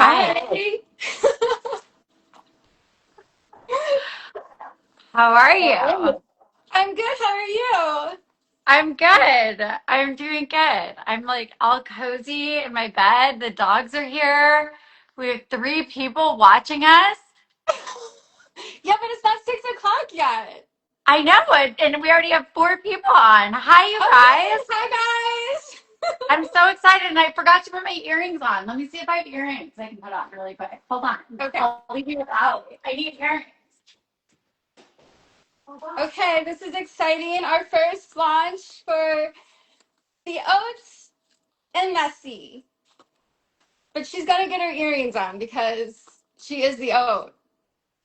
Hi. Hi. How are How are you? you? I'm good. How are you? I'm good. I'm doing good. I'm like all cozy in my bed. The dogs are here. We have three people watching us. Yeah, but it's not 6 o'clock yet. I know it, and we already have four people on. Hi, you Okay. guys. Hi, guys. I'm so excited, and I forgot to put my earrings on. Let me see if I have earrings I can put on really quick. Hold on. Okay. I'll leave you without. I need earrings. Hold on. Okay. This is exciting. Our first launch for the Oats and Messy. But she's gonna get her earrings on because she is the oat.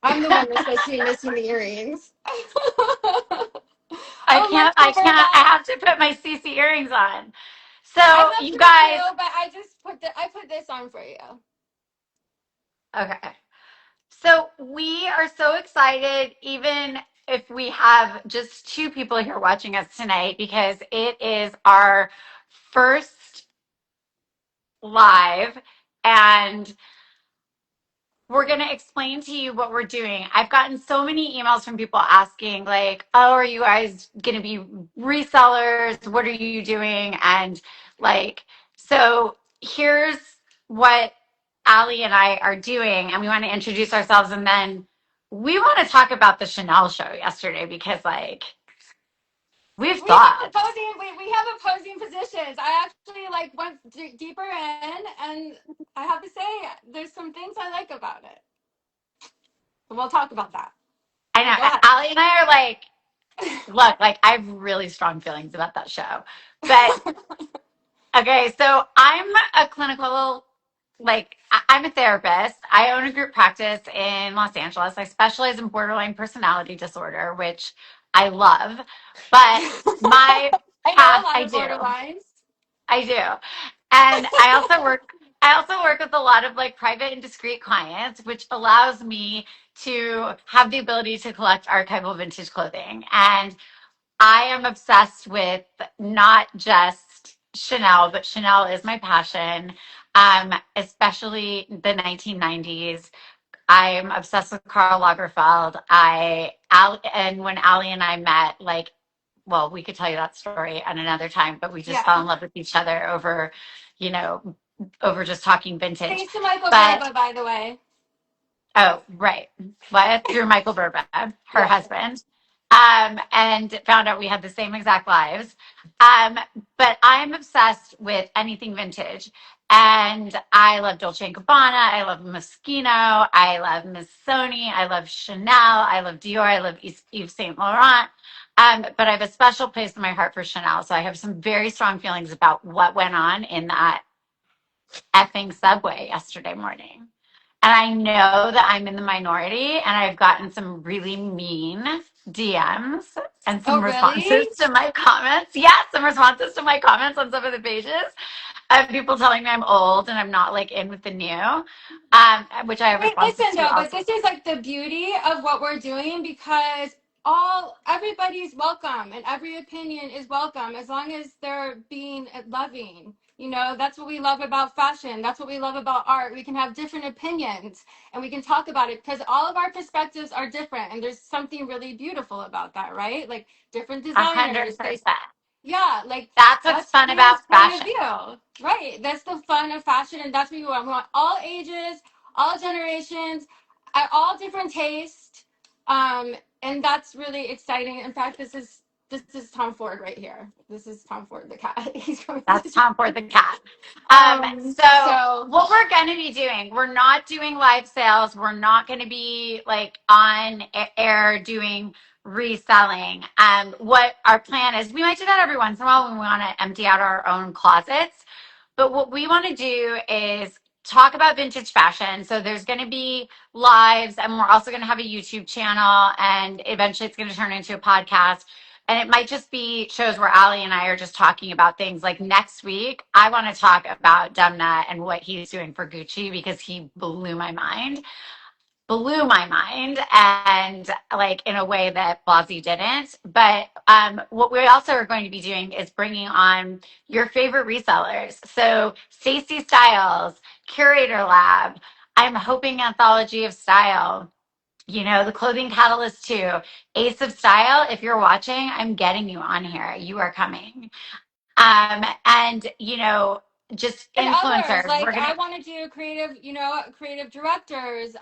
I'm the one that's supposed to be missing the earrings. I Oh, can't. Michael I Burbach. have to put my CC earrings on. I So, left you them guys. too, but I put this on for you. Okay. So we are so excited, even if we have just two people here watching us tonight, because it is our first live. And we're going to explain to you what we're doing. I've gotten so many emails from people asking, like, oh, are you guys going to be resellers? What are you doing? And like, so here's what Ali and I are doing. And we want to introduce ourselves. And then we want to talk about the Chanel show yesterday because, like, we've thoughts. We have opposing positions. I actually like went deeper in, and I have to say, there's some things I like about it. But we'll talk about that. I Okay, go know. ahead. Ali and I are like, look, like, I have really strong feelings about that show. But okay, so I'm a clinical, like, I'm a therapist. I own a group practice in Los Angeles. I specialize in borderline personality disorder, which I love. But my I know a path, lot of borderlines. I do. And I also work with a lot of like private and discreet clients, which allows me to have the ability to collect archival vintage clothing. And I am obsessed with not just Chanel, but Chanel is my passion, especially the 1990s. I'm obsessed with Karl Lagerfeld. And when Ali and I met, like, well, we could tell you that story at another time, but we just Yeah. fell in love with each other over, you know, over just talking vintage. Thanks to Michael But Burba, by the way. oh, right. What? Through Michael Burba, her Yeah. husband. And found out we had the same exact lives. But I'm obsessed with anything vintage. And I love Dolce& and Gabbana. I love Moschino. I love Missoni. I love Chanel. I love Dior. I love Yves Saint Laurent. But I have a special place in my heart for Chanel. So I have some very strong feelings about what went on in that effing subway yesterday morning. And I know that I'm in the minority, and I've gotten some really mean DMs and some Oh, responses really? to my comments. Yes, some responses to my comments on some of the pages of people telling me I'm old and I'm not like in with the new, which I have Wait, responses listen to though, but also. this is like the beauty of what we're doing because all everybody's welcome and every opinion is welcome as long as they're being loving. That's what we love about fashion. That's what we love about art. We can have different opinions and we can talk about it because all of our perspectives are different and there's something really beautiful about that, right? Like different A hundred designers, they percent. yeah, like That's what's that's fun everyone's about point of fashion. view. Right. That's the fun of fashion and that's what we want. We want all ages, all generations, at all different tastes. And that's really exciting. In fact, this is Tom Ford right here. This is Tom Ford the cat. He's coming. That's Tom Ford the cat. So So what we're going to be doing, we're not doing live sales. We're not going to be like on air doing reselling. What our plan is, we might do that every once in a while when we want to empty out our own closets. But what we want to do is talk about vintage fashion. So there's going to be lives, and we're also going to have a YouTube channel, and eventually it's going to turn into a podcast. And it might just be shows where Ali and I are just talking about things. Like next week, I want to talk about Demna and what he's doing for Gucci because he blew my mind and like in a way that Blasey didn't. But what we also are going to be doing is bringing on your favorite resellers. So Stacey Styles, Curator Lab. I'm hoping Anthology of Style. You know, the Clothing Catalyst too. Ace of Style, if you're watching, I'm getting you on here. You are coming. And just And others, influencers. like We're I gonna want to do creative, creative directors,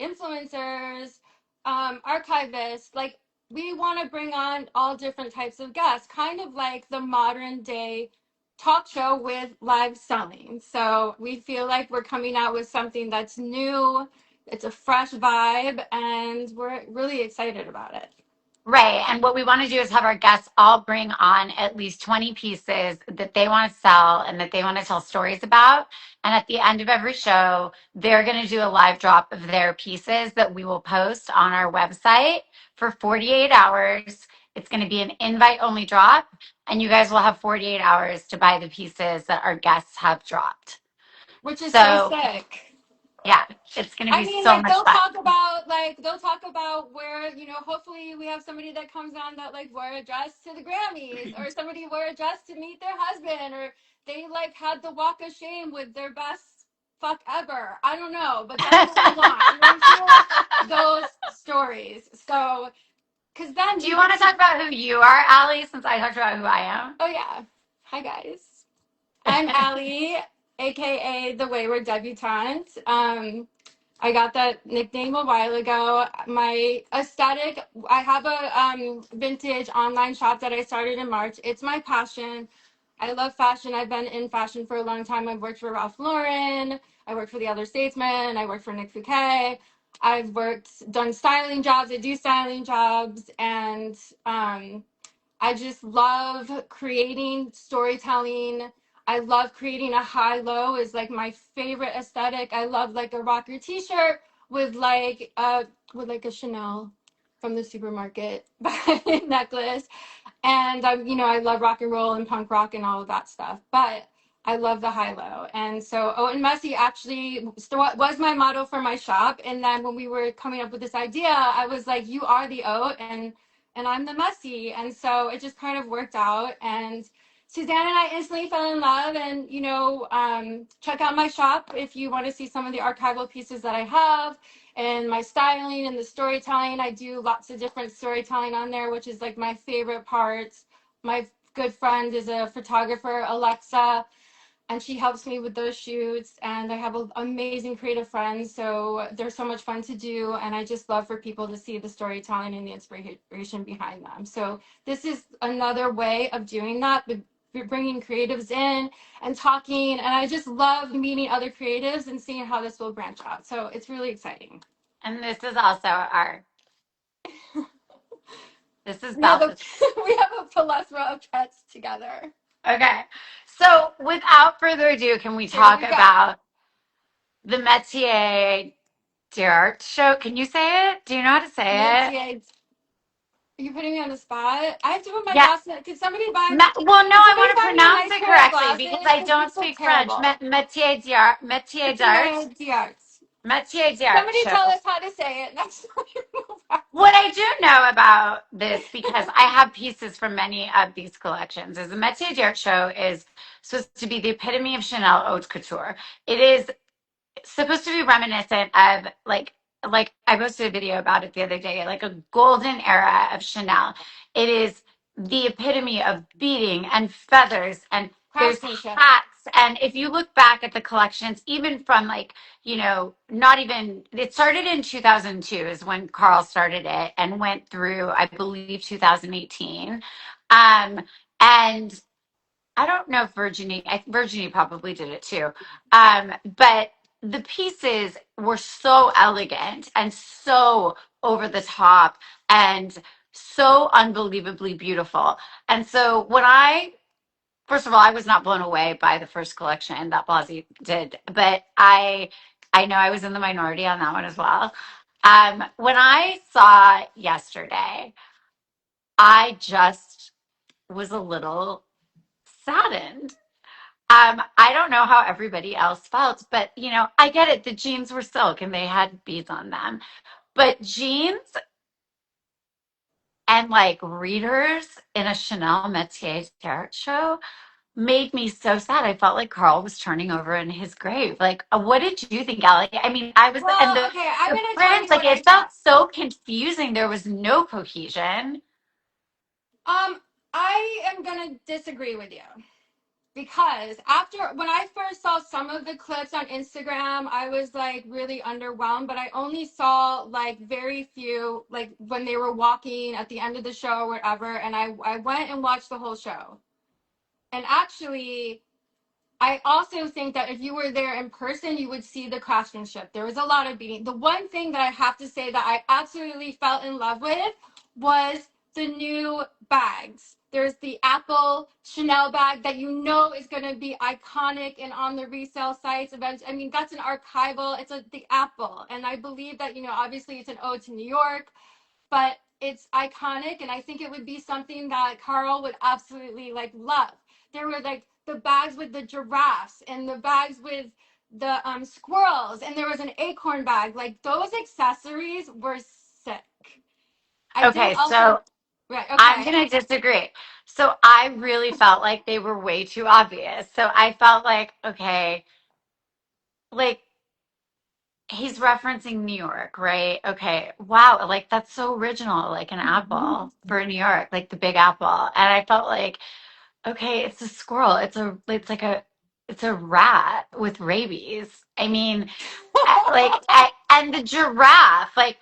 influencers, archivists. Like we want to bring on all different types of guests, kind of like the modern day talk show with live selling. So we feel like we're coming out with something that's new, it's a fresh vibe, and we're really excited about it. Right. And what we want to do is have our guests all bring on at least 20 pieces that they want to sell and that they want to tell stories about. And at the end of every show, they're going to do a live drop of their pieces that we will post on our website for 48 hours. It's going to be an invite only drop, and you guys will have 48 hours to buy the pieces that our guests have dropped. Which is so So, sick. yeah, it's going to I be mean, so like much fun. they'll talk about where, hopefully we have somebody that comes on that like wore a dress to the Grammys, or somebody wore a dress to meet their husband, or they like had the walk of shame with their best fuck ever. I don't know, but that's what we want. We want to hear those stories. So, because then Do you you get want to to, talk about who you are, Allie, since I talked about who I am? oh yeah, hi guys, I'm Ali, aka the Wayward Debutante. I got that nickname a while ago. My aesthetic, I have a vintage online shop that I started in March. It's my passion. I love fashion. I've been in fashion for a long time. I've worked for Ralph Lauren. I worked for The Other Statesman. I worked for Nick Fouquet. Done styling jobs. I do styling jobs. And I just love creating storytelling. I love creating a high low is like my favorite aesthetic. I love like a rocker t-shirt with like a Chanel from the supermarket necklace. And I love rock and roll and punk rock and all of that stuff. But I love the high low. And so Haute and Messy actually was my motto for my shop. And then when we were coming up with this idea, I was like, you are the Haute and I'm the Messy. And so it just kind of worked out. And Suzanne and I instantly fell in love. And, check out my shop if you want to see some of the archival pieces that I have and my styling and the storytelling. I do lots of different storytelling on there, which is like my favorite part. My good friend is a photographer, Alexa, and she helps me with those shoots. And I have amazing creative friends, so they're so much fun to do. And I just love for people to see the storytelling and the inspiration behind them. So this is another way of doing that, but bringing creatives in and talking. And I just love meeting other creatives and seeing how this will branch out. So it's really exciting. And this is also our, this is We have a Beth. we have a plethora of pets together. Okay. So without further ado, can we Here talk we go. about the Metier D'Arts show? Can you say it? Do you know how to say it? Metier. You're putting me on the spot. I have to put my Yeah. glasses. Well, no, Could I somebody want to buy me a pronounce nice it pair of correctly because glasses? I Because don't these look speak French. terrible. Metier Metier D'Arts. D'Arts. Metier D'Arts Somebody tell show. us how to say it. Next time. What I do know about this, because I have pieces from many of these collections, is the Metier D'Arts show is supposed to be the epitome of Chanel haute couture. It is supposed to be reminiscent of like I posted a video about it the other day, like a golden era of Chanel. It is the epitome of beading and feathers, and there's Craftsmanship. hats. And if you look back at the collections, even from like, not even, it started in 2002 is when Carl started it and went through, I believe, 2018. And I don't know if Virginie probably did it too. But the pieces were so elegant and so over the top and so unbelievably beautiful. And so first of all, I was not blown away by the first collection that Blasi did, but I know I was in the minority on that one as well. When I saw yesterday, I just was a little saddened. I don't know how everybody else felt, but I get it. The jeans were silk and they had beads on them. But jeans and like readers in a Chanel Metiers D'Arts show, made me so sad. I felt like Carl was turning over in his grave. Like, what did you think, Allie? I mean, I was, and Well, okay, I'm the gonna tell prince, you like, what I it thought. felt so confusing. There was no cohesion. Um, I am gonna disagree with you because after when I first saw some of the clips on Instagram, I was like really underwhelmed, but I only saw like very few, like when they were walking at the end of the show or whatever, and I went and watched the whole show. And actually, I also think that if you were there in person, you would see the craftsmanship. There was a lot of beating. The one thing that I have to say that I absolutely fell in love with was the new bags. There's the Apple Chanel bag that you know is going to be iconic and on the resale sites. I mean, that's an archival. It's the Apple, and I believe that obviously it's an ode to New York, but it's iconic, and I think it would be something that Carl would absolutely like love. There were like the bags with the giraffes and the bags with the squirrels, and there was an acorn bag. Like those accessories were sick. I did Okay, also so right. I'm Okay. going to disagree. So I really felt like they were way too obvious. So I felt like, okay, like, he's referencing New York, right? Okay. Wow. Like that's so original, like an apple for New York, like the Big Apple. And I felt like, okay, it's a squirrel. It's a rat with rabies. I mean, and the giraffe, like,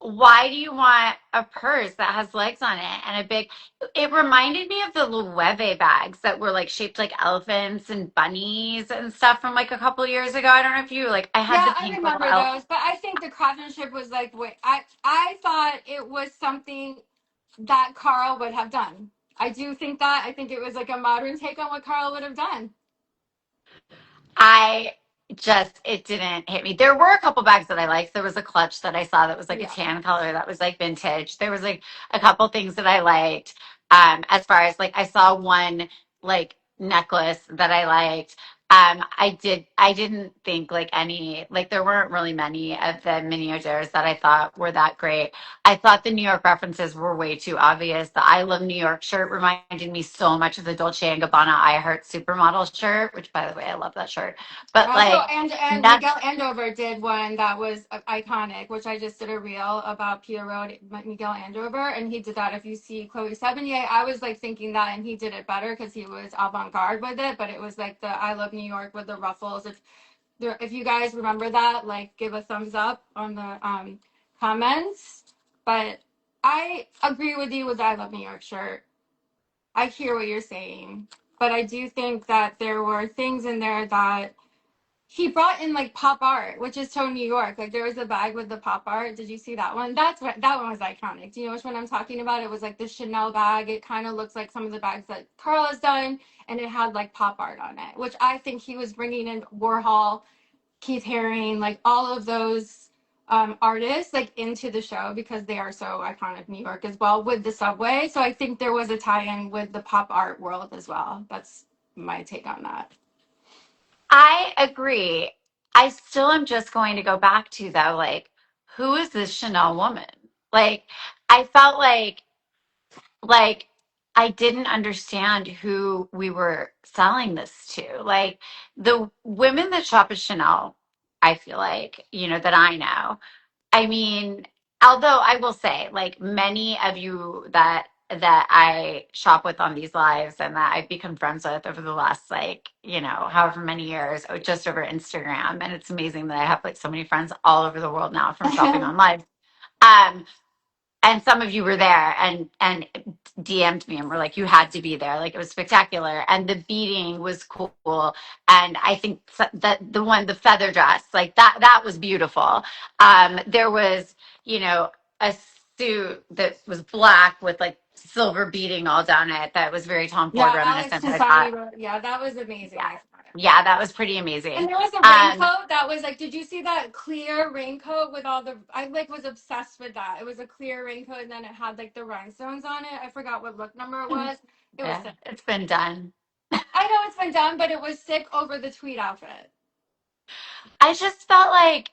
why do you want a purse that has legs on it and a big, it reminded me of the Loewe bags that were like shaped like elephants and bunnies and stuff from like a couple years ago. I don't know if you like, I had Yeah, the I pink little remember those, but I think the craftsmanship was like, wait, I thought it was something that Carl would have done. I do think that. I think it was like a modern take on what Carl would have done. I just it didn't hit me. There were a couple bags that I liked. There was a clutch that I saw that was like a Yeah. tan color that was like vintage. There was like a couple things that I liked. As far as like I saw one like necklace that I liked. I didn't think like any like there weren't really many of the mini hors that I thought were that great. I thought the New York references were way too obvious. The I Love New York shirt reminded me so much of the Dolce and Gabbana I Heart Supermodel shirt, which by the way, I love that shirt. But Also, like and not Miguel Andover did one that was iconic, which I just did a reel about Pierrot Miguel Andover, and he did that. If you see Chloe Sevigny, I was like thinking that, and he did it better because he was avant-garde with it. But it was like the I Love New York with the ruffles. If you guys remember that, like give a thumbs up on the comments. But I agree with you with the I Love New York shirt. I hear what you're saying, but I do think that there were things in there that he brought in like pop art, which is so New York. Like there was a bag with the pop art. Did you see that one? That one was iconic. Do you know which one I'm talking about? It was like the Chanel bag. It kind of looks like some of the bags that Carl has done, and it had like pop art on it, which I think he was bringing in Warhol, Keith Haring, like all of those artists like into the show because they are so iconic New York as well with the subway. So I think there was a tie-in with the pop art world as well. That's my take on that. I agree. I still am just going to go back to though, like, who is this Chanel woman? Like, I felt like I didn't understand who we were selling this to. Like the women that shop at Chanel, I feel like, that I know. I mean, although I will say, like many of you that I shop with on these lives and that I've become friends with over the last like, however many years, just over Instagram. And it's amazing that I have like so many friends all over the world now from shopping on live. Um, and some of you were there and DM'd me and were like, you had to be there. Like it was spectacular. And the beating was cool. And I think that the feather dress, like that was beautiful. There was, a suit that was black with like silver beading all down it that was very Tom Ford Yeah, Alex reminiscent. I Pisani thought, wrote. Yeah, that was amazing. yeah, I thought. yeah, that was pretty And amazing. there was a Um, raincoat that was like, did you see that clear raincoat with all the? I like was obsessed with that. It was a clear raincoat, and then it had like the rhinestones on it. I forgot what look number it was. It was yeah, sick. it's been done. I know it's been done, but it was sick over the tweed outfit. I just felt like,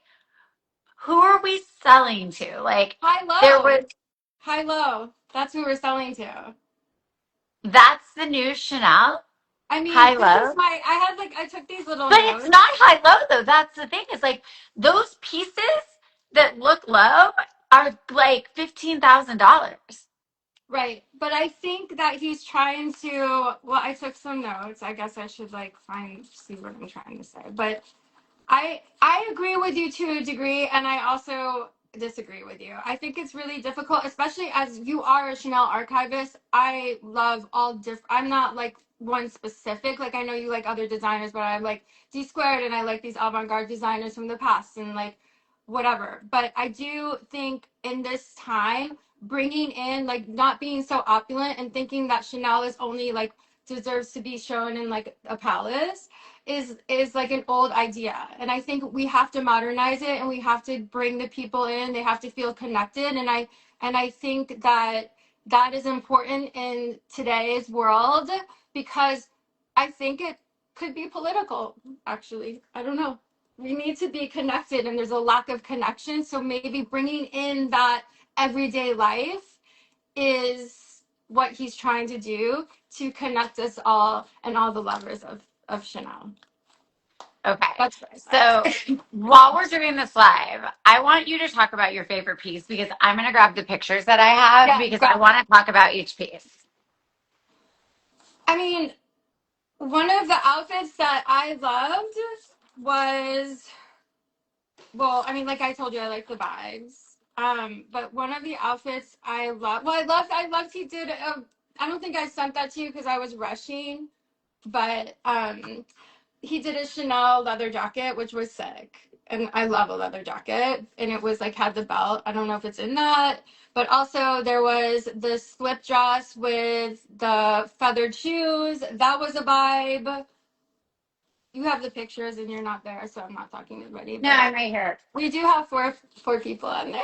who are we selling to? Like, High there low, was, high low. That's who we're selling to. that's the new Chanel. I mean, High this is low. my, I took these little But it's notes. not high low though. That's the thing. Is like those pieces that look low are like $15,000. Right. But I think that he's trying to, well, I took some notes. I guess I should like see what I'm trying to say. But I agree with you to a degree, and I also disagree with you. I think it's really difficult, especially as you are a Chanel archivist. I love all different. I'm not like one specific. Like I know you like other designers, but I like D squared, and I like these avant-garde designers from the past, and like whatever. But I do think in this time, bringing in like not being so opulent and thinking that Chanel is only like deserves to be shown in like a palace is like an old idea, and I think we have to modernize it, and we have to bring the people in. They have to feel connected, and I think that that is important in today's world, because I think it could be political. Actually, I don't know, we need to be connected, and there's a lack of connection, so maybe bringing in that everyday life is what he's trying to do to connect us all and all the lovers of Chanel. Okay. That's what I So said. while we're doing this live, I want you to talk about your favorite piece because I'm going to grab the pictures that I have Yeah, because I grab it. want to talk about each piece. I mean, one of the outfits that I loved was, well, I mean, like I told you, I like the bags. But one of the outfits I love, well, I loved he did I don't think I sent that to you because I was rushing, but he did a Chanel leather jacket, which was sick. And I love a leather jacket. And it was like had the belt. I don't know if it's in that. But also there was the slip dress with the feathered shoes. That was a vibe. You have the pictures and you're not there, so I'm not talking to anybody. No, But I'm right here. we do have four people on there.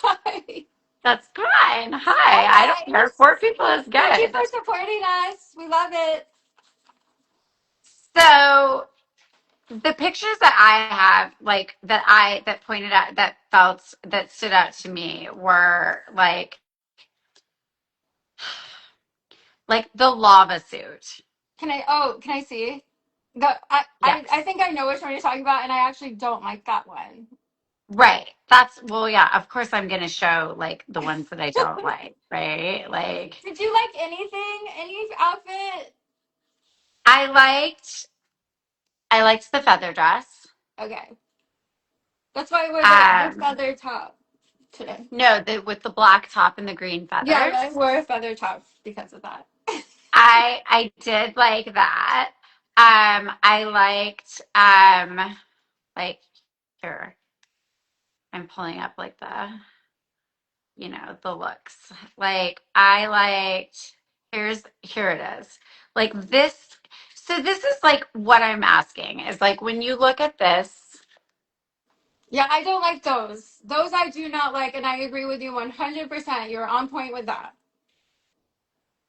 Hi. That's fine. Hi. I Hi don't care. guys. 4 people is Thank you good. for supporting us. We love it. So the pictures that I have, like that pointed out, that stood out to me were like the lava suit. Can I see? The I Yes. think I know which one you're talking about, and I actually don't like that one. Right. That's, well, yeah, of course I'm going to show like the ones that I don't like, right? Like Did you like anything? Any outfit? I liked I liked the feather dress. Okay. That's why I wore the Um feather top today. no, with the black top and the green Yeah, feathers. I wore a feather top because of that. I did like that. I liked like here. I'm pulling up like the looks. Like I liked here it is. Like this, so this is like what I'm asking is like when you look at this, Yeah, I don't like those. Those I do not like, and I agree with you 100%. You're on point with that.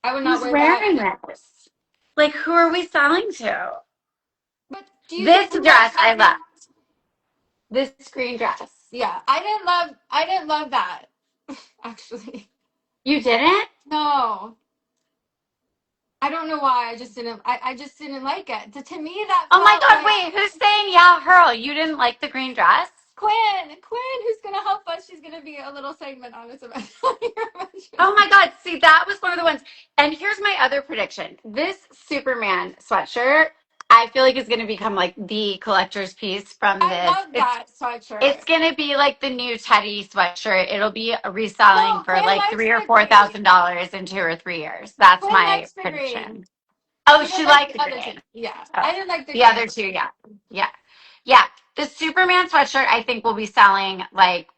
I would not who's wear that. wearing this? Like who are we selling to? But do you This think dress that's I heavy? love. This green dress. Yeah, I didn't love that actually. You didn't? No. I don't know why. I just didn't like it. To me, that Oh my felt God, like wait, who's saying yeah, Hurl? You didn't like the green dress? Quinn, who's gonna help us. She's gonna be a little segment on this event. Oh my God. See, that was one of the ones. And here's my other prediction. This Superman sweatshirt, I feel like is going to become like the collector's piece from I this. love It's that sweatshirt. it's going to be like the new Teddy sweatshirt. It'll be reselling No, for Quinn like likes three or the four green. thousand dollars in 2 or 3 years. That's Quinn my likes the green. prediction. Oh, She didn't she like liked the the other two. green. Yeah, Oh, I didn't like the the green. other two, yeah. Yeah. Yeah. The Superman sweatshirt, I think, will be selling like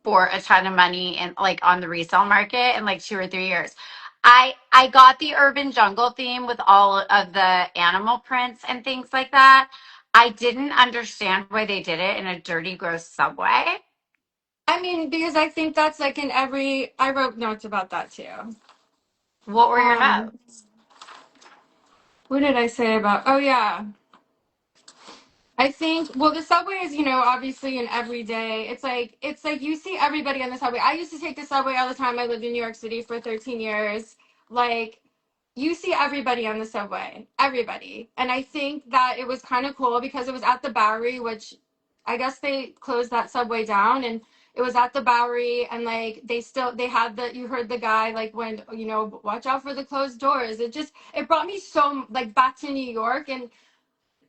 for a ton of money and like on the resale market in like 2 or 3 years. I got the urban jungle theme with all of the animal prints and things like that. I didn't understand why they did it in a dirty, gross subway. I mean, because I think that's like in every. I wrote notes about that too. What were your Um, notes? what did I say about? Oh yeah, I think, well, the subway is, obviously an everyday. It's like you see everybody on the subway. I used to take the subway all the time. I lived in New York City for 13 years. Like you see everybody on the subway, everybody. And I think that it was kind of cool because it was at the Bowery, which I guess they closed that subway down, and it was at the Bowery, and like they had the, you heard the guy like when, you know, watch out for the closed doors. It brought me so like back to New York. And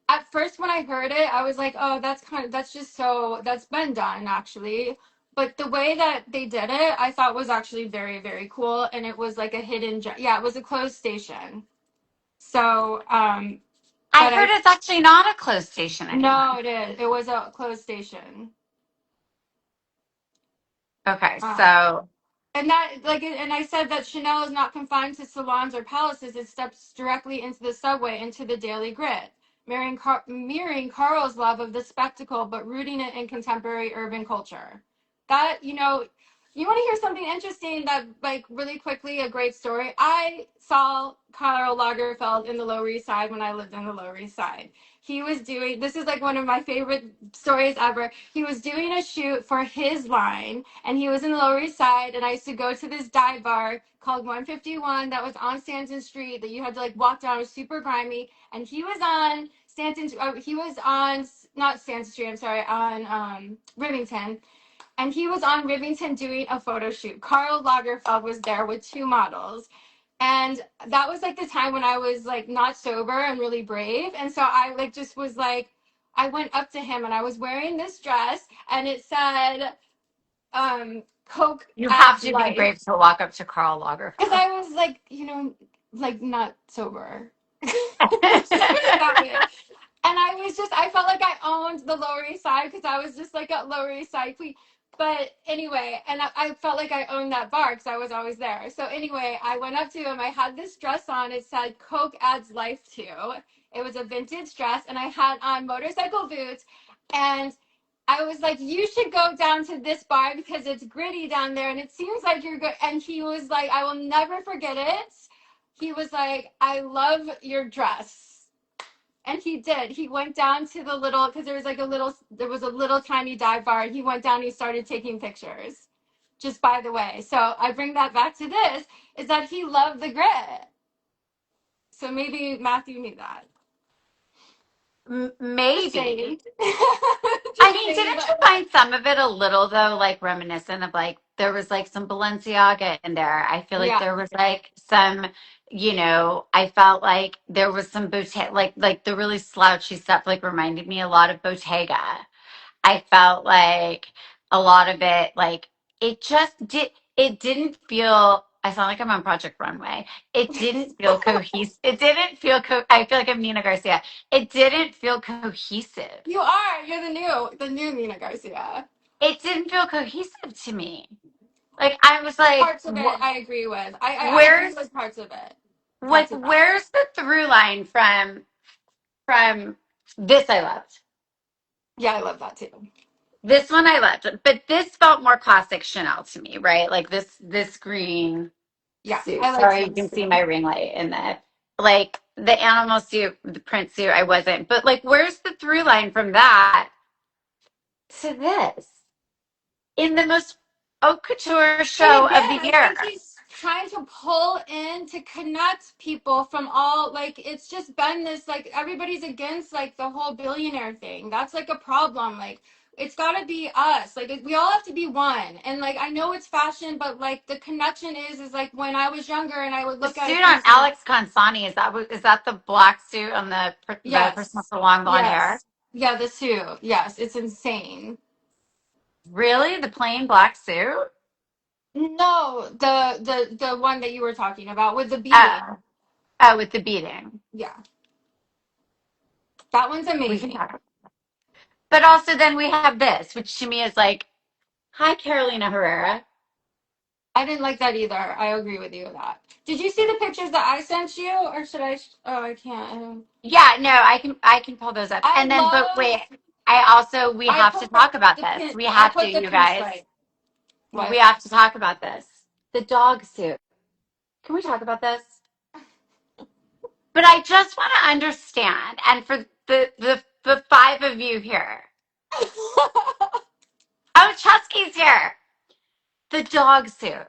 at first when I heard it, I was like, oh, that's just so, that's been done actually. But the way that they did it, I thought was actually very, very cool. And it was like a yeah, it was a closed station. So, I but heard it's actually not a closed station no, anymore. it is. It was a closed station. Okay, Uh, so And that, like, and I said that Chanel is not confined to salons or palaces. It steps directly into the subway, into the daily grid, mirroring Carl's love of the spectacle, but rooting it in contemporary urban culture. That, you want to hear something interesting that, like, really quickly, a great story. I saw Karl Lagerfeld in the Lower East Side when I lived in the Lower East Side. He was doing, this is like one of my favorite stories ever. He was doing a shoot for his line, and he was in the Lower East Side, and I used to go to this dive bar called 151 that was on Stanton Street that you had to like walk down. It was super grimy, and he was on Stanton. He was on, not Stanton Street. I'm sorry, on Rivington, and he was on Rivington doing a photo shoot. Karl Lagerfeld was there with two models, and that was like the time when I was like not sober and really brave. And so I like just was like, I went up to him and I was wearing this dress, and it said Coke you have adds to be life. brave to walk up to Karl Because Lagerfeld. I was like, like not sober. Let's just put it that way. And I felt like I owned the Lower East Side because I was just like a Lower East Side queen. But anyway, and I felt like I owned that bar because I was always there. So anyway, I went up to him. I had this dress on. It said Coke adds life to. It was a vintage dress, and I had on motorcycle boots. And I was like, you should go down to this bar because it's gritty down there, and it seems like you're good. And he was like, I will never forget it. He was like, I love your dress. And he did. He went down to the little, because there was a little tiny dive bar, and he went down and he started taking pictures. Just by the way. So I bring that back to this, is that he loved the grit. So maybe Matthew knew that. Just Maybe. saying. I Just mean, saying. didn't you find some of it a little though, like reminiscent of like there was like some Balenciaga in there. I feel like Yeah. there was like some, I felt like there was some Bottega, like the really slouchy stuff, like reminded me a lot of Bottega. I felt like a lot of it, like it just did. It didn't feel. I sound like I'm on Project Runway. It didn't feel cohesive. It didn't feel. I feel like I'm Nina Garcia. It didn't feel cohesive. You are. You're the new Nina Garcia. It didn't feel cohesive to me. Like I was like, Parts of it I agree with. I agree where's with parts of it. like Parts of that. where's the through line from this I loved. Yeah, I love that too. This one I loved, but this felt more classic Chanel to me, right? Like this green Yeah, suit. I like Sorry, you this can see my too. ring light in the like the animal suit, the print suit. I wasn't, but like, where's the through line from that to this in the most haute couture And show of again, the I year? think he's trying to pull in to connect people from all, like, it's just been this, like, everybody's against, like, the whole billionaire thing. That's, like, a problem. Like, it's got to be us. Like, we all have to be one. And, like, I know it's fashion, but, like, the connection is like when I was younger and I would The look at suit it on thinking, Alex Consani is that the black suit on the person with yes, the long blonde hair? yes. Yeah, the suit. Yes, it's insane. Really, the plain black suit? No, the one that you were talking about with the beading. Oh, oh, with the beading. Yeah, that one's We can amazing. talk. But also, then we have this, which to me is like, hi, Carolina Herrera. I didn't like that either. I agree with you with that. Did you see the pictures that I sent you, or should I? Oh, I can't. Yeah, no, I can pull those up. I And then, but love. wait, I also we I have to put talk about the this. pin. We I have to, put the you guys. pinstripe. We What? have to talk about this. The dog suit. Can we talk about this? But I just want to understand, and for the five of you here. Oh, Chusky's here. The dog suit.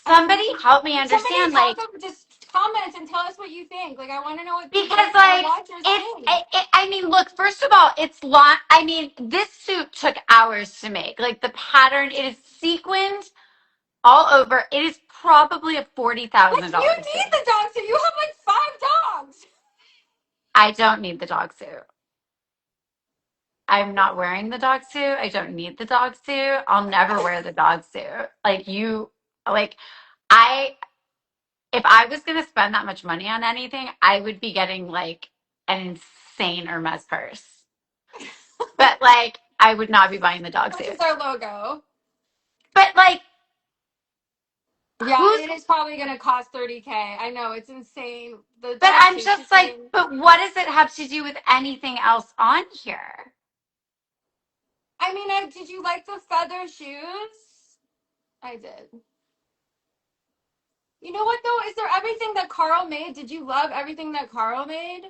somebody help me Somebody understand, talk like, of just comment and tell us what you think. Like I want to know what because our like watchers it's think. I mean, look, first of all, it's long. I mean, this suit took hours to make. Like the pattern, it is sequined all over. It is probably a forty Like thousand you dollars need suit. the dog, so you have like 5 dogs. I don't need the dog suit. I'm not wearing the dog suit. I don't need the dog suit. I'll never wear the dog suit. Like you, like I, if I was going to spend that much money on anything, I would be getting like an insane Hermes purse. But like, I would not be buying the dog Which suit. is our logo. But like, Yeah, who's, it is probably gonna cost 30K. I know it's insane. The but dog I'm suit's just like, insane. but what does it have to do with anything else on here? I mean, did you like the feather shoes? I did. You know what though? Is there everything that Carl made? Did you love everything that Carl made?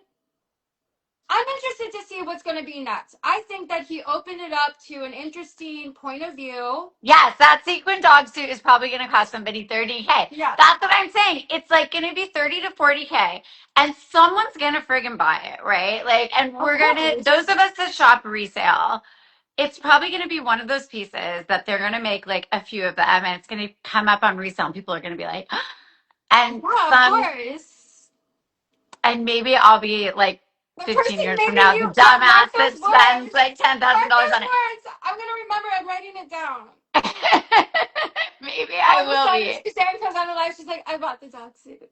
I'm interested to see what's going to be next. I think that he opened it up to an interesting point of view. Yes, that sequin dog suit is probably going to cost somebody 30K. Yes, That's what I'm saying. It's like going to be 30 to 40K and someone's going to friggin' buy it, right? Like, and of we're going to, those course. of us that shop resale, it's probably going to be one of those pieces that they're going to make like a few of them and it's going to come up on resale and people are going to be like, and Yeah, of some, course. and maybe I'll be like The 15 person, years from maybe now, the you, but dumbass that spends like $10,000 Mark those on it. words. I'm going to remember. I'm writing it down. Maybe All I of a will sudden, be. Suzanne comes on the live. She's like, I bought the dog suit.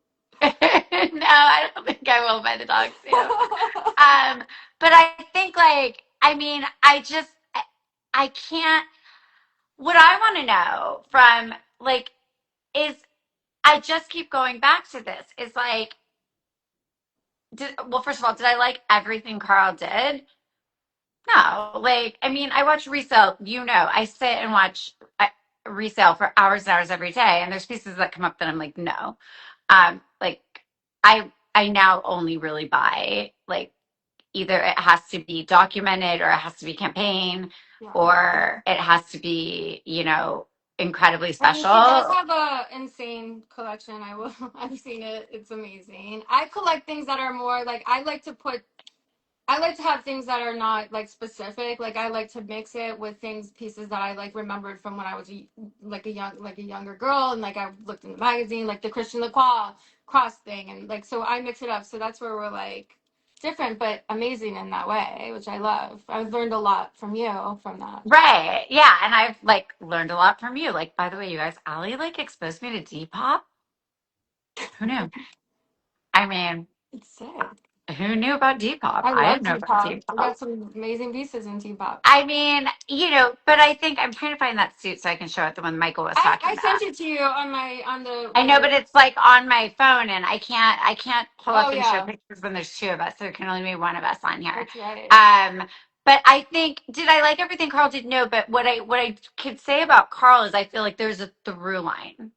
No, I don't think I will buy the dog suit. But I think like, I mean, I can't, what I want to know from like, is I just keep going back to this. Is like, well, first of all, did I like everything Carl did? No, like, I mean, I watch resale, I sit and watch resale for hours and hours every day, and there's pieces that come up that I'm like, no. Like, I now only really buy like either it has to be documented or it has to be campaign Yeah. or it has to be, incredibly I mean, he does special. have a insane collection. I will. I've seen it. It's amazing. I collect things that are more like I like to put. I like to have things that are not like specific. Like I like to mix it with things, pieces that I like remembered from when I was like a younger girl, and like I looked in the magazine, like the Christian Lacroix cross thing, and like so I mix it up. So that's where we're like different, but amazing in that way, which I love. I've learned a lot from you from that. Right. Yeah. And I've like learned a lot from you. Like, by the way, you guys, Ali like exposed me to Depop. Who knew? I mean, It's sick. who knew about Depop? I I love didn't know about T-pop. We Depop. got some amazing pieces in T-pop. I mean, but I think I'm trying to find that suit so I can show it the one Michael was talking I about. sent it to you on my on the I when know, I but it's like on my phone and I can't pull oh up and show yeah, pictures when there's two of us. So there can only be one of us on here. that's right. Um, but I think did I like everything Carl did? No, but what I could say about Carl is I feel like there's a through line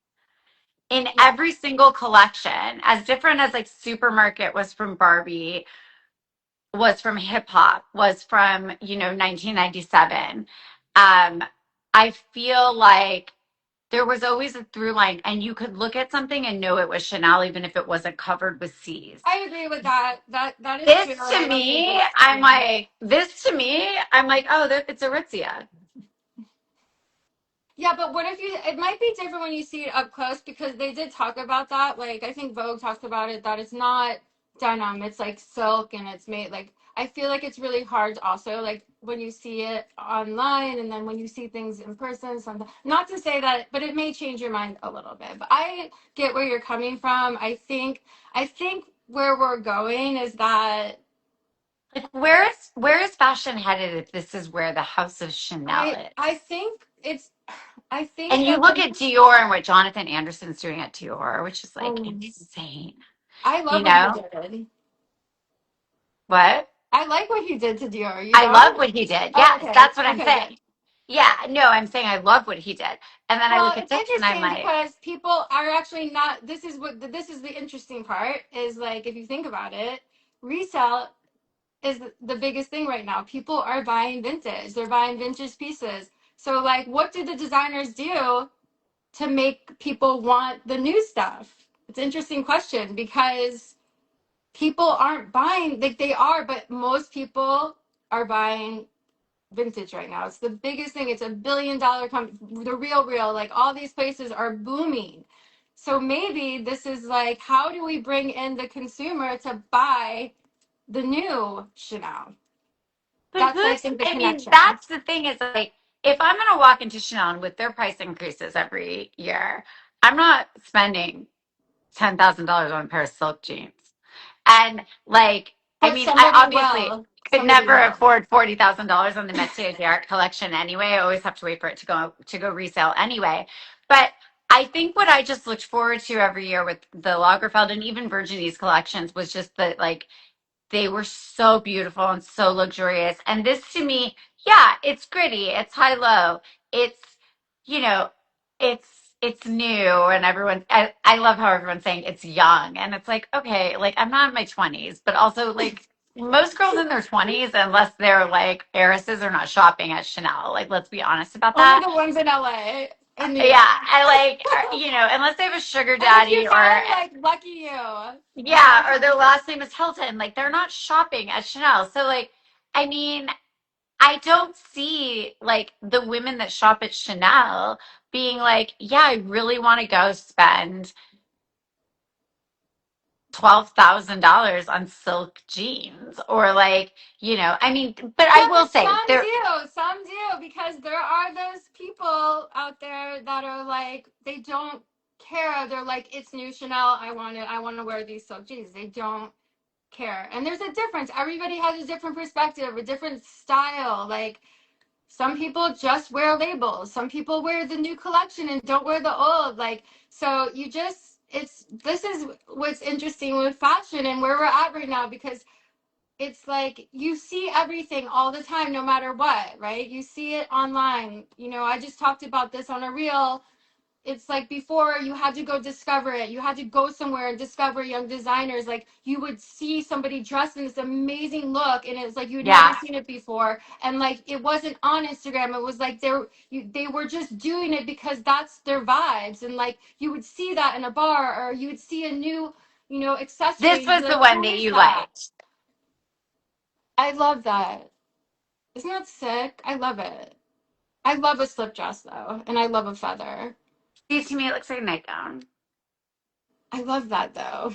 in Yeah. every single collection, as different as like Supermarket was from Barbie, was from hip hop, was from, 1997. I feel like there was always a through line and you could look at something and know it was Chanel even if it wasn't covered with C's. I agree with that. That is true. I don't think it's This to me, I'm like, oh, it's Aritzia. yeah, but what if you? It might be different when you see it up close because they did talk about that. Like I think Vogue talked about it that it's not denim, it's like silk and it's made like. I feel like it's really hard also like when you see it online and then when you see things in person. Sometimes not to say that, but it may change your mind a little bit. But I get where you're coming from. I think where we're going is that Like, where is fashion headed if this is where the House of Chanel I is? I think it's I think And you that look at Dior and what Jonathan Anderson's doing at Dior, which is like um, insane. I love You what he know did. what? I like what he did to Dior. You I love don't? what he did. Oh, Yes, okay. that's what I'm Okay, good. saying. Yeah, no, I'm saying I love what he did. And then I Well, look at it's this and I'm interesting like, because people are actually not. This is the interesting part. Is like if you think about it, resale is the biggest thing right now. People are buying vintage. They're buying vintage pieces. So like, what do the designers do? to make people want the new stuff? It's an interesting question because people aren't buying, like they are, but most people are buying vintage right now. It's the biggest thing. It's $1 billion company. The real, like all these places are booming. So maybe this is like, how do we bring in the consumer to buy the new Chanel? But That's, I who's, think, the I mean, connection. that's the thing is like, if I'm going to walk into Chanel and with their price increases every year, I'm not spending $10,000 on a pair of silk jeans. And like, I But mean, I somebody obviously will. could Somebody never will. afford $40,000 on the Metiers D'Arts collection anyway. I always have to wait for it to go resale anyway. But I think what I just looked forward to every year with the Lagerfeld and even Virginie's collections was just the like they were so beautiful and so luxurious. And this to me, yeah, it's gritty, it's high low, it's you know, it's it's new and I love how everyone's saying it's young. And it's like, okay, like I'm not in my 20s, but also like most girls in their 20s, unless they're like heiresses, are not shopping at Chanel. Like, let's be honest about Only that. the ones in LA and New Yeah, York. I like, unless they have a sugar And if you daddy or can, like, lucky you. You know? yeah, or their last name is Hilton. Like they're not shopping at Chanel. So like, I mean, I don't see like the women that shop at Chanel being like, yeah, I really want to go spend $12,000 on silk jeans or like, I mean, but I Yeah, will but say some there, do. Some do because there are those people out there that are like, they don't care. They're like, it's new Chanel. I want it. I want to wear these silk jeans. They don't care. And there's a difference. Everybody has a different perspective, a different style. Like, some people just wear labels. Some people wear the new collection and don't wear the old. Like, so you just, this is what's interesting with fashion and where we're at right now because it's like you see everything all the time, no matter what, right? You see it online. You know, I just talked about this on a reel. It's like before you had to go discover it. You had to go somewhere and discover young designers. Like you would see somebody dressed in this amazing look and it's like you'd never yeah, seen it before. And like it wasn't on Instagram. It was like they were just doing it because that's their vibes. And like you would see that in a bar or you would see a new, accessory. this You'd was be the like, one who that is you that? liked. I love that. Isn't that sick? I love it. I love a slip dress though, and I love a feather. See, to me, it looks like a nightgown. I love that though.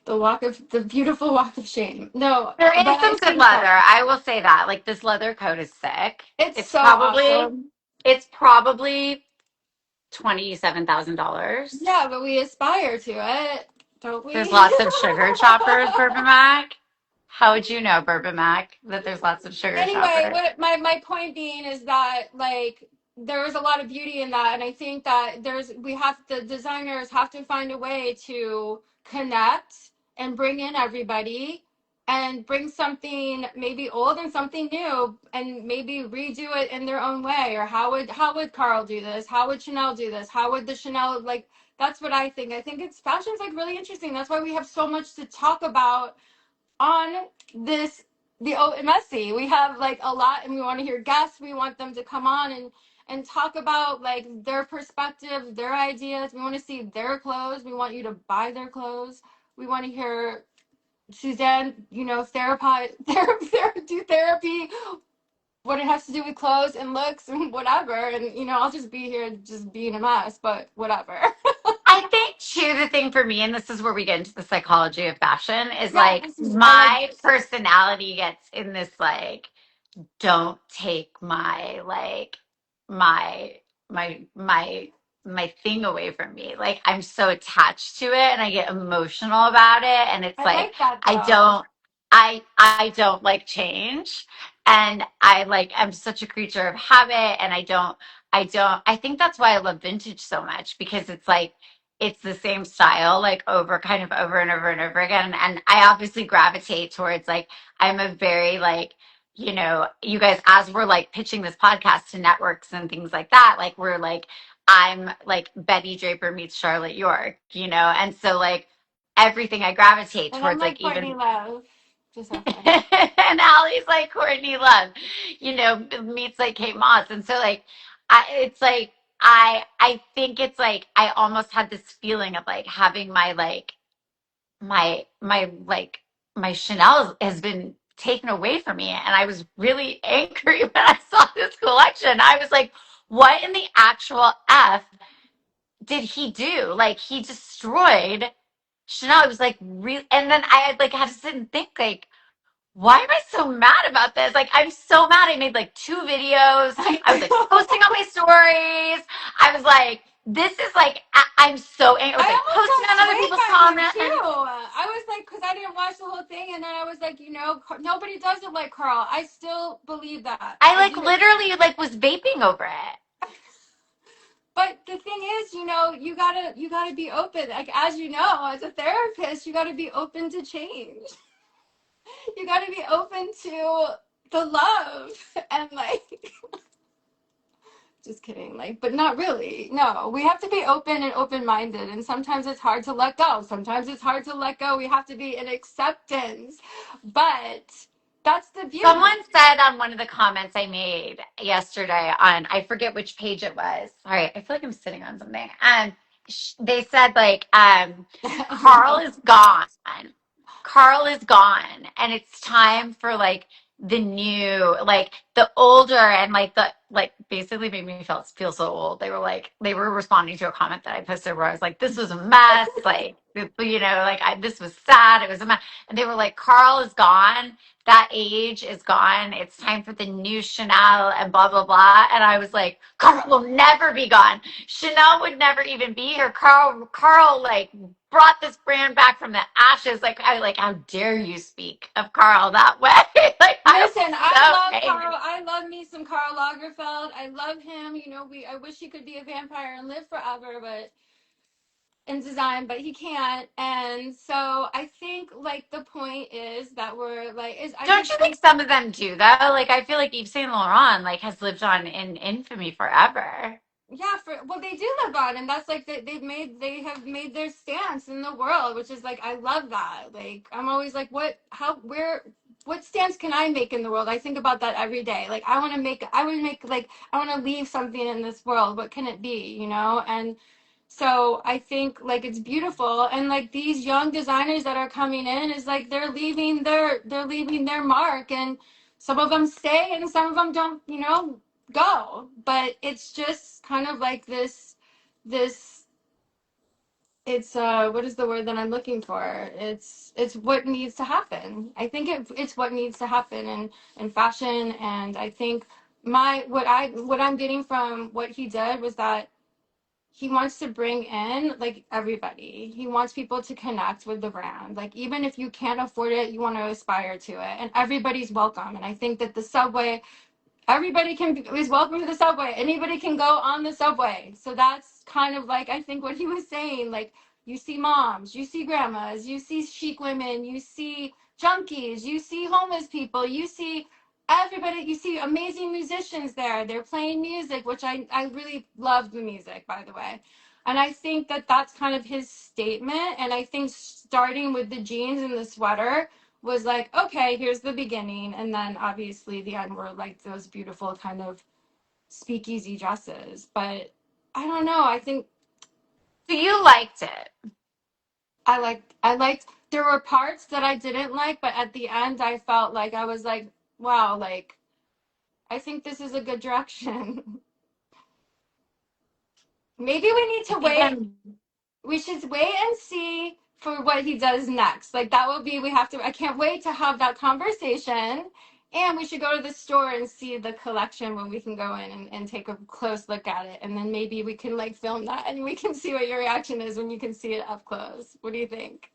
The beautiful walk of shame. No, There but is I some good think leather. that I will say that. Like this leather coat is sick. it's It's so probably awesome. it's probably $27,000. Yeah, but we aspire to it, don't There's we? lots of sugar choppers, Bourbon Mac. How would you know, Bourbon Mac, that there's lots of sugar Anyway, choppers? what my point being is that like there is a lot of beauty in that, and I think that the designers have to find a way to connect and bring in everybody and bring something maybe old and something new and maybe redo it in their own way. Or how would Carl do this? How would Chanel do this? How would the Chanel, like, that's what I think. I think it's fashion's like really interesting. That's why we have so much to talk about on this, the Haute and Messy. We have like a lot, and we want to hear guests. We want them to come on and talk about like their perspective, their ideas. We want to see their clothes. We want you to buy their clothes. We want to hear Suzanne, do therapy, what it has to do with clothes and looks and whatever. And I'll just be here just being a mess, but whatever. I think too, the thing for me, and this is where we get into the psychology of fashion, is Yeah, like I like my personality gets in this like don't take my my my thing away from me. Like I'm so attached to it and I get emotional about it and it's I like like that I though. don't I don't like change and I'm such a creature of habit and I think that's why I love vintage so much because it's like it's the same style like over and over and over again and I obviously gravitate towards like I'm a very like you guys, as we're like pitching this podcast to networks and things like that, like we're like, I'm like Betty Draper meets Charlotte York, and so like everything I gravitate And I'm towards, like like Courtney even, Love. Just FYI. and Allie's like Courtney Love, meets like Kate Moss. And so like, it's like, I think it's like I almost had this feeling of like having my my Chanel has been taken away from me, and I was really angry when I saw this collection. I was like, what in the actual F did he do? Like he destroyed Chanel. It was like real, and then I like had to sit and think like, why am I so mad about this? Like, I'm so mad. I made like 2 videos. I I was like posting on my stories. I was like, this is like, I'm so angry. I was like almost posting on got other swayed people's by you comments. too. I was like, because I didn't watch the whole thing, and then I was like, nobody does it like Carl. I still believe that. I I like do. literally like was vaping over it. But the thing is, you gotta be open. Like as you know, as a therapist, you gotta be open to change. You gotta be open to the love and like just kidding, like, but not really. No, we have to be open and open-minded, and sometimes it's hard to let go. Sometimes it's hard to let go. We have to be in acceptance, but that's the beauty. Someone said on one of the comments I made yesterday on, I forget which page it was. Sorry, I feel like I'm sitting on something. They said like, Carl is gone. Carl is gone, and it's time for like the new, like the older, and like the like basically made me feel so old. They were responding to a comment that I posted where I was like, "This was a mess." Like like this was sad. It was a mess, and they were like, "Carl is gone. That age is gone. It's time for the new Chanel and blah blah blah." And I was like, "Carl will never be gone. Chanel would never even be here. Carl like brought this brand back from the ashes. Like I like, how dare you speak of Carl that way?" Like I was Listen, I so love angry. Carl. I love me some Karl Lagerfeld. I love him. I wish he could be a vampire and live forever, but in design, but he can't. And so I think like the point is that we're like is I Don't just you think think some of them do though? Like I feel like Yves Saint Laurent like has lived on in infamy forever. yeah, for well they do live on, and that's like they have made their stance in the world, which is like I love that. Like I'm always like what stance can I make in the world? I think about that every day. Like I want to make like I want to leave something in this world. What can it be? And so I think like it's beautiful, and like these young designers that are coming in is like they're leaving their mark, and some of them stay and some of them don't go, but it's just kind of like this it's what is the word that I'm looking for? It's what needs to happen. I think it's what needs to happen in fashion. And I think what I'm getting from what he did was that he wants to bring in like everybody. He wants people to connect with the brand. Like even if you can't afford it, you want to aspire to it, and everybody's welcome. And I think that the subway, everybody is welcome to the subway. Anybody can go on the subway. So that's kind of like I think what he was saying. Like you see moms, you see grandmas, you see chic women, you see junkies, you see homeless people, you see everybody, you see amazing musicians there. They're playing music, which I really love the music, by the way. And I think that that's kind of his statement. And I think starting with the jeans and the sweater was like, okay, here's the beginning. And then obviously the end were like those beautiful kind of speakeasy dresses. But I don't know. I think So you liked it. I liked there were parts that I didn't like, but at the end I felt like I was like, wow, like I think this is a good direction. Maybe we need to wait. Even We should wait and see for what he does next. Like that will be, we have to, I can't wait to have that conversation. And we should go to the store and see the collection when we can go in and take a close look at it. And then maybe we can like film that and we can see what your reaction is when you can see it up close. What do you think?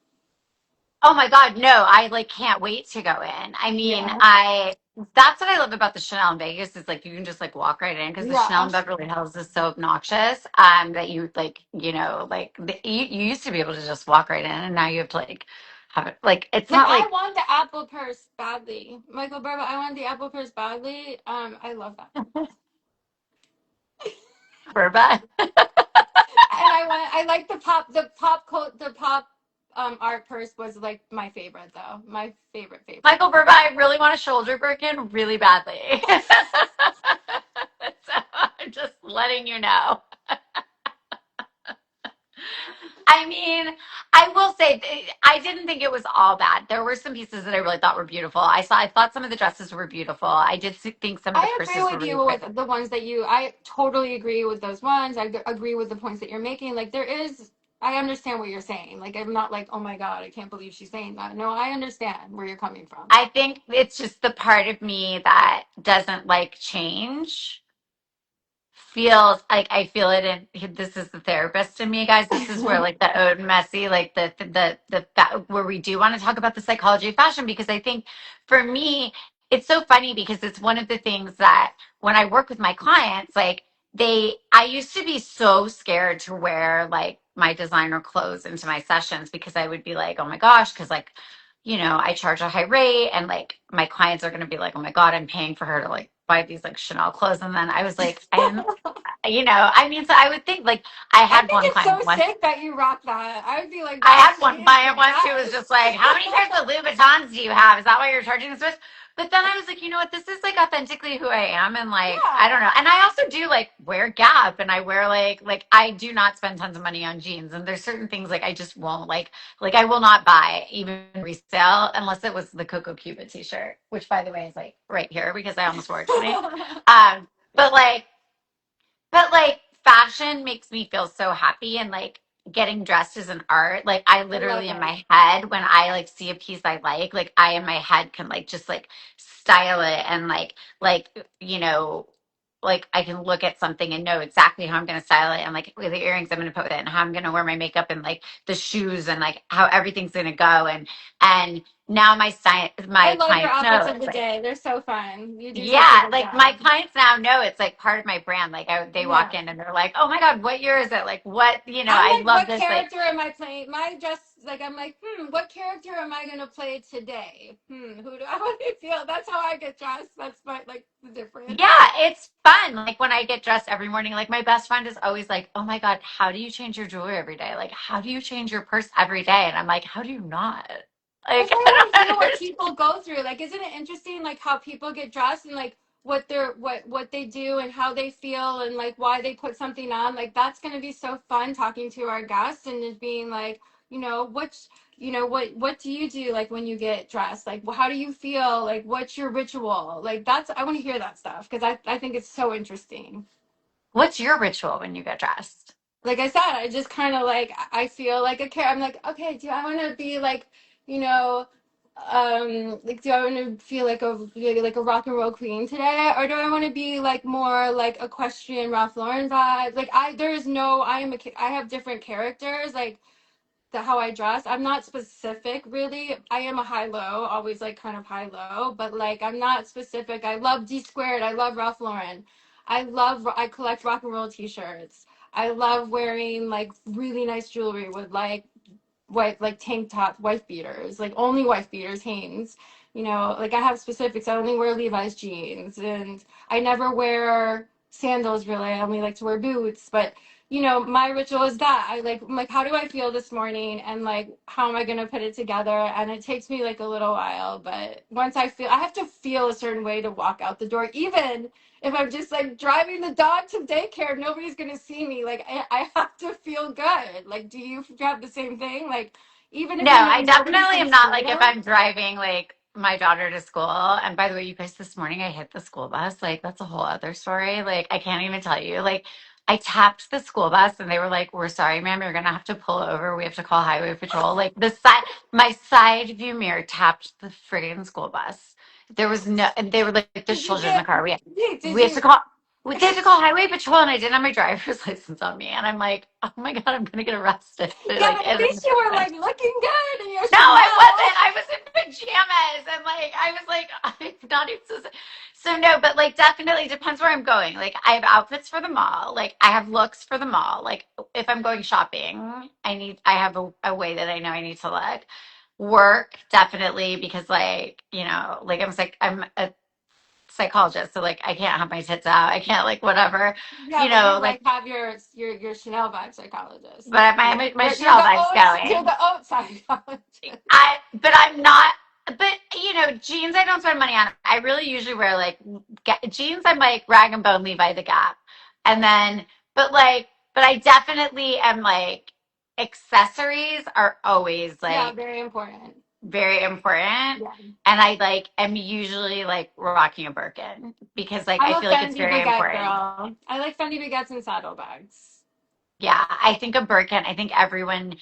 Oh my God, no, I like can't wait to go in. I mean, Yeah. I that's what I love about the Chanel in Vegas is like you can just like walk right in because the Yeah. Chanel in Beverly Hills is so obnoxious that you like, like you used to be able to just walk right in and now you have to like have it like it's Like not I like want the Apple purse badly. Michael Burba, I want the Apple purse badly. I love that. Burba. And I like the pop art purse was like my favorite though. My favorite. Michael Burba, I really want a shoulder Birkin really badly. So I'm just letting you know. I mean, I will say I didn't think it was all bad. There were some pieces that I really thought were beautiful. I thought some of the dresses were beautiful. I did think some of the I agree purses were with really you pretty. with the ones that you, I totally agree with those ones. Agree with the points that you're making. Like, there is, I understand what you're saying. Like, I'm not like, oh my God, I can't believe she's saying that. No, I understand where you're coming from. I think it's just the part of me that doesn't like change feels like I feel it in this is the therapist in me, guys. This is where like the Haute and Messy, like where we do want to talk about the psychology of fashion, because I think for me it's so funny because it's one of the things that when I work with my clients, like I used to be so scared to wear like my designer clothes into my sessions because I would be like, oh my gosh, because like I charge a high rate and like my clients are going to be like, oh my God, I'm paying for her to like buy these like Chanel clothes. And then I was like, I mean, so I would think like I I had think one it's so client once. sick that you rock that. I would be like, I wow, had she one is client the once who was just like, how many pairs of Louboutins do you have? Is that why you're charging this much? But then I was like, you know what? This is like authentically who I am. And like, I don't Yeah. know. And I also do like wear Gap and I wear like I do not spend tons of money on jeans. And there's certain things like I just won't like I will not buy even resale unless it was the Coco Cuba t-shirt, which by the way is like right here because I almost wore it today. Um, but like But like fashion makes me feel so happy and like getting dressed is an art. Like I I love literally in it. my head when I like see a piece I like I in my head can like just like style it and like like I can look at something and know exactly how I'm gonna style it and like with the earrings I'm gonna put with it and how I'm gonna wear my makeup and like the shoes and like how everything's gonna go and now I my love your clients know outfits of it's the like day. They're so fun. You do such a yeah, good like my job. clients now know it's like part of my brand. Like they walk Yeah. in and they're like, "Oh my God, what year is it? Like what, I'm I like, love what this." Like, character am I playing? My dress, like, I'm like, what character am I gonna play today? Who do I want to feel? That's how I get dressed. That's my like the difference. yeah, it's fun. Like when I get dressed every morning, like my best friend is always like, "Oh my God, how do you change your jewelry every day? Like how do you change your purse every day?" And I'm like, "How do you not?" Because Like I I want to don't hear what understand. people go through. Like, isn't it interesting, like how people get dressed and like what they do and how they feel and like why they put something on. Like, that's gonna be so fun talking to our guests and just being like, what do you do like when you get dressed? Like, how do you feel? Like, what's your ritual? Like, that's I want to hear that stuff because I think it's so interesting. What's your ritual when you get dressed? Like I said, I just kind of like I feel like a care. I'm like, okay, do I want to be like, you know, like do I want to feel like a rock and roll queen today, or do I want to be like more like equestrian Ralph Lauren vibe? Like there is no, I have different characters. Like the how I dress. I'm not specific really. I am a high low, always like kind of high low, but like I'm not specific. I love D squared. I love Ralph Lauren. I collect rock and roll t-shirts. I love wearing like really nice jewelry with like tank tops, wife beaters, like only wife beaters, Hanes. Like I have specifics. I only wear Levi's jeans and I never wear sandals really. I only like to wear boots. But my ritual is that I'm like, how do I feel this morning? And like, how am I gonna put it together? And it takes me like a little while, but once I have to feel a certain way to walk out the door, even if I'm just like driving the dog to daycare, nobody's gonna see me. Like I have to feel good. Like, do you have the same thing? Like, even if No, you know I nobody definitely can am not see like if you. I'm driving like my daughter to school. And by the way, you guys, this morning I hit the school bus. Like that's a whole other story. Like I can't even tell you. Like I tapped the school bus and they were like, "We're sorry, ma'am, you're gonna have to pull over. We have to call highway patrol." Like my side view mirror tapped the friggin' school bus. There was no, and they were like, "There's Did you children in the get? car. Did We have to you? call." They have to call highway patrol, and I didn't have my driver's license on me, and I'm like, "Oh my God, I'm gonna get arrested!" Yeah, Like, but at least you were like looking good in your no, I Chanel. wasn't. I was in pajamas and like I was like I'm not even so no, but like definitely depends where I'm going. Like I have outfits for the mall. Like I have looks for the mall. Like if I'm going shopping, I have a way that I know I need to look. Work definitely because like I'm a psychologist, so like I can't have my tits out. I can't like whatever, Yeah, but you like like have your Chanel vibe psychologist. but my You're Chanel the vibe's oat you're going. the oat psychologist. But I'm not. But jeans I don't spend money on. I really usually wear like jeans. I'm like rag and bone Levi the Gap, and then but I definitely am like. accessories are always Yeah, like very important. very important. Yeah. And I like am usually like rocking a Birkin because like I'm I a feel like it's Fendi very baguette important. girl. I like Fendi baguettes and saddlebags. Yeah, I think a Birkin, I think everyone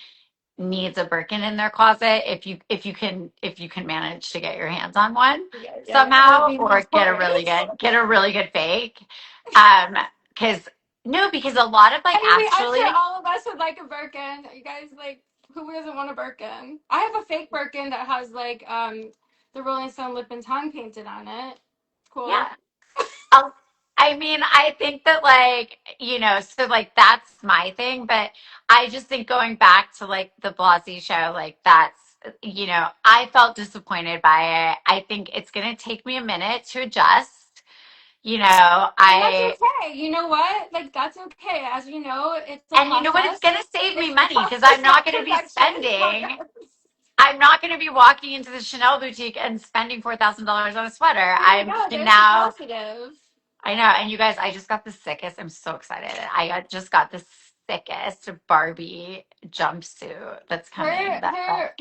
needs a Birkin in their closet if you can manage to get your hands on one Yeah, yeah, yeah. That'd somehow be or important. get a really good fake. Um, because no, because a lot of like I mean, I'm sure actually, all of us would like a Birkin. You guys, like, who doesn't want a Birkin? I have a fake Birkin that has like the Rolling Stone lip and tongue painted on it. Cool. yeah. I'll, I mean, I think that like, so like that's my thing, but I just think going back to like the Blasey show, like that's, I felt disappointed by it. I think it's going to take me a minute to adjust. And that's I okay. You know what? Like, that's okay. As you know, it's a And you know what? It's process. going to save me It's a money because process, I'm not not going to be perfection. spending. Progress. I'm not going to be walking into the Chanel boutique and spending $4,000 on a sweater. There you I'm go. can There's the now. positive. I know. And you guys, I just got the sickest. I'm so excited. Just got the sickest Barbie jumpsuit that's coming.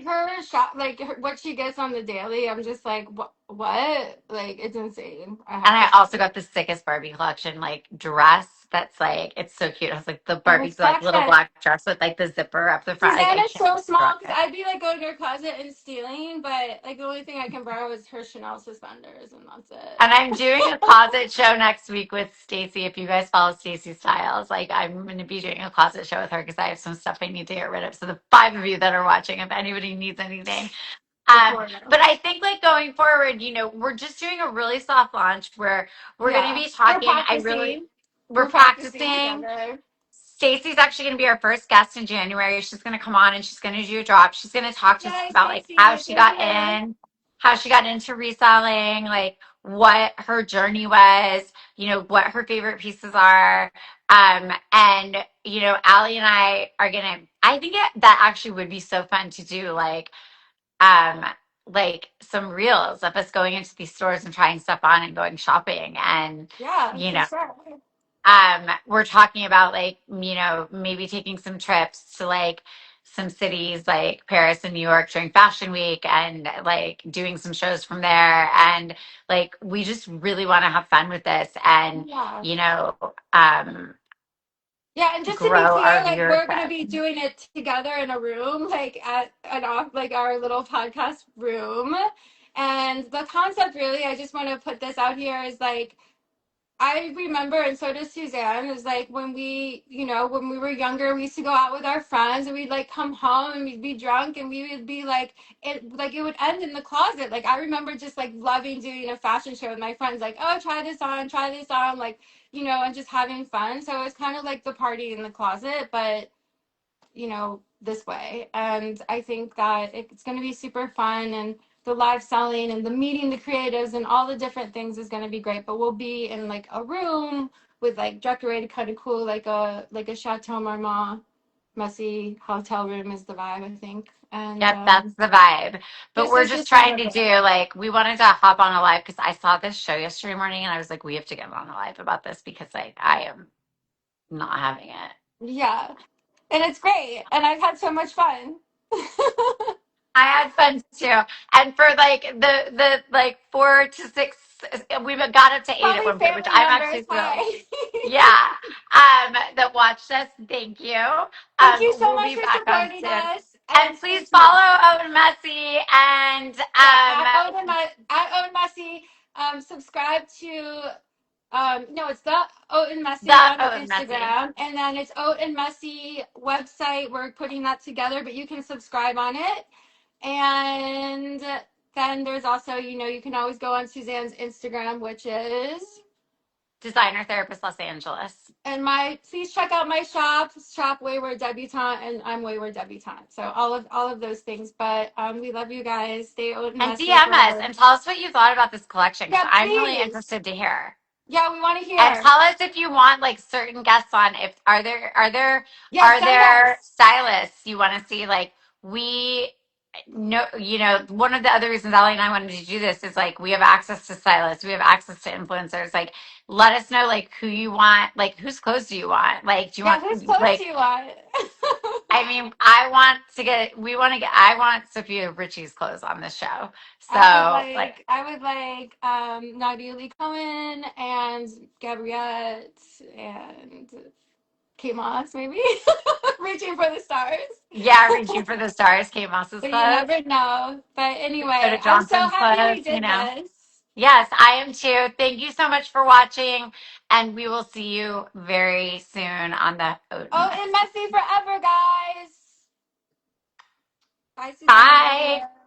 Her shot, like what she gets on the daily. I'm just like, what? Like, it's insane. I And have to I say. also got the sickest Barbie collection, like dress that's like, it's so cute. It has like the I Barbie's like respect little it. black dress with like the zipper up the front. Like Suzanne I is can't so draw small because it. I'd be like going to her closet and stealing, but like the only thing I can borrow is her Chanel suspenders, and that's And I'm it. doing a closet show next week with Stacy. If you guys follow Stacy Styles, like I'm going to be doing a closet show with her because I have some stuff I need to get rid of. So the five of you that are watching, if anybody needs anything, The four of but them. I think like going forward, we're just doing a really soft launch where we're going to Yeah, be we're talking. practicing. We're We're practicing practicing. together. Stacey's actually going to be our first guest in January. She's going to come on and she's going to do a drop. She's going to talk to us Yay, about like Stacey! Good to hear. how she got into reselling, like what her journey was, what her favorite pieces are. And Ali and I are going to, I think that actually would be so fun to do um, like some reels of us going into these stores and trying stuff on and going shopping and, Yeah, you for know, sure. we're talking about like maybe taking some trips to like some cities like Paris and New York during fashion week and like doing some shows from there and like we just really want to have fun with this and Yeah. you know um Yeah, and just to be grow clear, our like we're gonna viewership. be doing it together in a room, like at an off, like our little podcast room. And the concept, really, I just want to put this out here, is like I remember, and so does Suzanne, is like when we were younger, we used to go out with our friends and we'd like come home and we'd be drunk and we would be like it would end in the closet. Like I remember just like loving doing a fashion show with my friends, like, oh, try this on, like, and just having fun. So it's kind of like the party in the closet, but this way. And I think that it's going to be super fun, and the live selling and the meeting the creatives and all the different things is going to be great. But we'll be in like a room with like decorated kind of cool, like a Chateau Marmont messy hotel room is the vibe, I think. And Yep, that's the vibe. But this we're is the just start trying of to do it. like we wanted to hop on a live because I saw this show yesterday morning and I was like, we have to get on a live about this because like I am not having it. Yeah, and it's great, and I've had so much fun. I had fun too. And for like the like 4 to 6, we got up to 8 at Probably one point, which family I'm members. actually thrilled. Hi. Yeah. That watched us. Thank you. Thank you so We'll much be for back on supporting soon. us, and And stay please tuned. follow Haute and Messy and Yeah, at Owen Messy. Subscribe to no, it's the Owen the Messy on Haute and Messy. Instagram, and then it's Owen Messy website. We're putting that together, but you can subscribe on it. And then there's also, you can always go on Suzanne's Instagram, which is, Designer Therapist Los Angeles. and please check out my shop Wayward Debutante, and I'm Wayward Debutante. So all of those things. But we love you guys. Stay Owen And Messy DM us forever. and tell us what you thought about this collection because Yeah, I'm really please. interested to hear. Yeah, we want to And hear. tell us if you want like certain guests on. If Yeah, are send there us. stylists you want to see? Like we know, one of the other reasons Ali and I wanted to do this is like we have access to stylists, we have access to influencers. Like let us know like who you want, like whose clothes do you want? Like do you Yeah, want whose clothes do like you want? I mean, I want Sophia Richie's clothes on this show. So, like, I would like Nadiali Cohen and Gabriette and Kate Moss, maybe. Reaching for the stars. yeah, reaching for the stars, Kate Moss's But you clothes, never know. But anyway, Dakota I'm so Johnson's happy clothes, we you did know. this. Yes, I am too. Thank you so much for watching, and we will see you very soon on the Haute and Oh, and Messy. messy forever, guys. Bye, Suzanne and Bye. Ali.